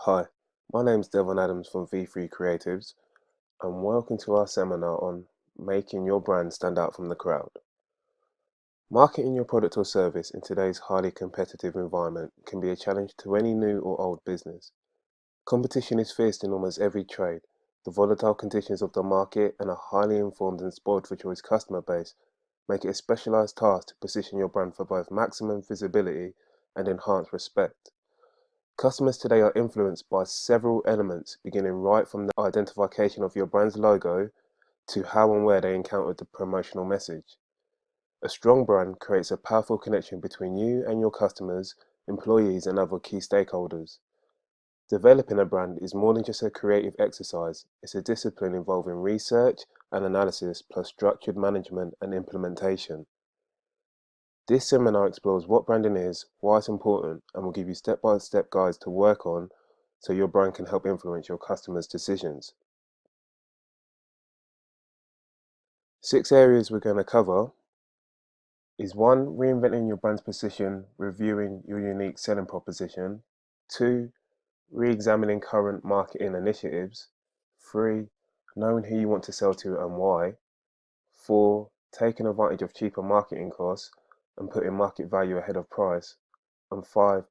Hi, my name's Devon Adams from V3 Creatives, and welcome to our seminar on making your brand stand out from the crowd. Marketing your product or service in today's highly competitive environment can be a challenge to any new or old business. Competition is fierce in almost every trade. The volatile conditions of the market and a highly informed and spoiled for choice customer base make it a specialized task to position your brand for both maximum visibility and enhanced respect. Customers today are influenced by several elements, beginning right from the identification of your brand's logo to how and where they encounter the promotional message. A strong brand creates a powerful connection between you and your customers, employees, and other key stakeholders. Developing a brand is more than just a creative exercise, it's a discipline involving research and analysis plus structured management and implementation. This seminar explores what branding is, why it's important, and will give you step-by-step guides to work on so your brand can help influence your customers' decisions. 6 areas we're going to cover is 1. Reinventing your brand's position, reviewing your unique selling proposition. 2. Re-examining current marketing initiatives. 3. Knowing who you want to sell to and why. 4. Taking advantage of cheaper marketing costs and putting market value ahead of price. And 5.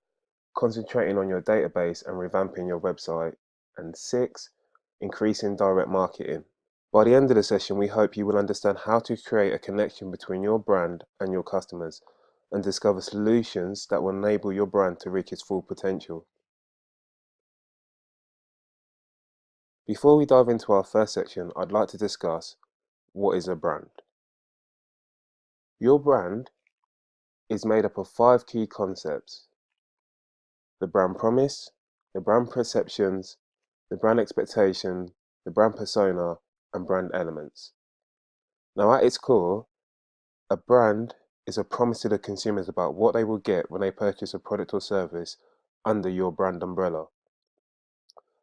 Concentrating on your database and revamping your website. And 6. Increasing direct marketing. By the end of the session, we hope you will understand how to create a connection between your brand and your customers and discover solutions that will enable your brand to reach its full potential. Before we dive into our first section, I'd like to discuss what is a brand. Your brand is made up of 5 key concepts: the brand promise, the brand perceptions, the brand expectation, the brand persona, and brand elements. Now, at its core, a brand is a promise to the consumers about what they will get when they purchase a product or service under your brand umbrella.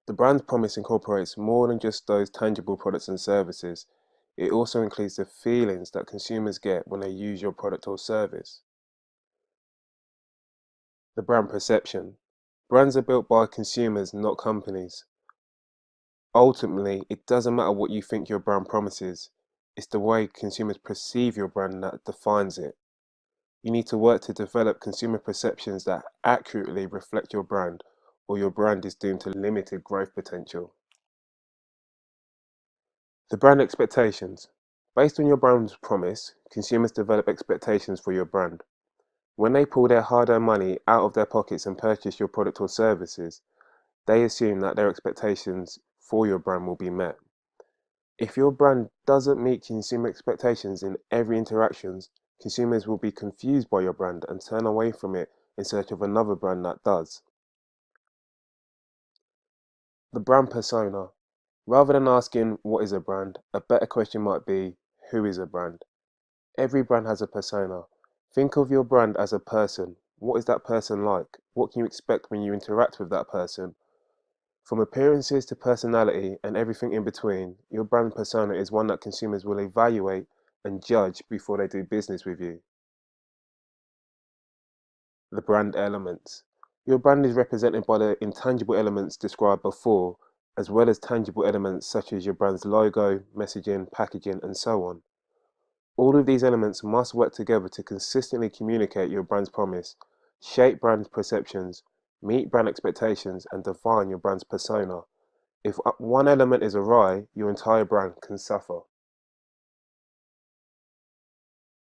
The brand's promise incorporates more than just those tangible products and services. It also includes the feelings that consumers get when they use your product or service. The brand perception. Brands are built by consumers, not companies. Ultimately, it doesn't matter what you think your brand promises. It's the way consumers perceive your brand that defines it. You need to work to develop consumer perceptions that accurately reflect your brand, or your brand is doomed to limited growth potential. The brand expectations. Based on your brand's promise, consumers develop expectations for your brand. When they pull their hard-earned money out of their pockets and purchase your product or services, they assume that their expectations for your brand will be met. If your brand doesn't meet consumer expectations in every interaction, consumers will be confused by your brand and turn away from it in search of another brand that does. The brand persona. Rather than asking what is a brand, a better question might be, who is a brand? Every brand has a persona. Think of your brand as a person. What is that person like? What can you expect when you interact with that person? From appearances to personality and everything in between, your brand persona is one that consumers will evaluate and judge before they do business with you. The brand elements. Your brand is represented by the intangible elements described before, as well as tangible elements such as your brand's logo, messaging, packaging, and so on. All of these elements must work together to consistently communicate your brand's promise, shape brand perceptions, meet brand expectations, and define your brand's persona. If one element is awry, your entire brand can suffer.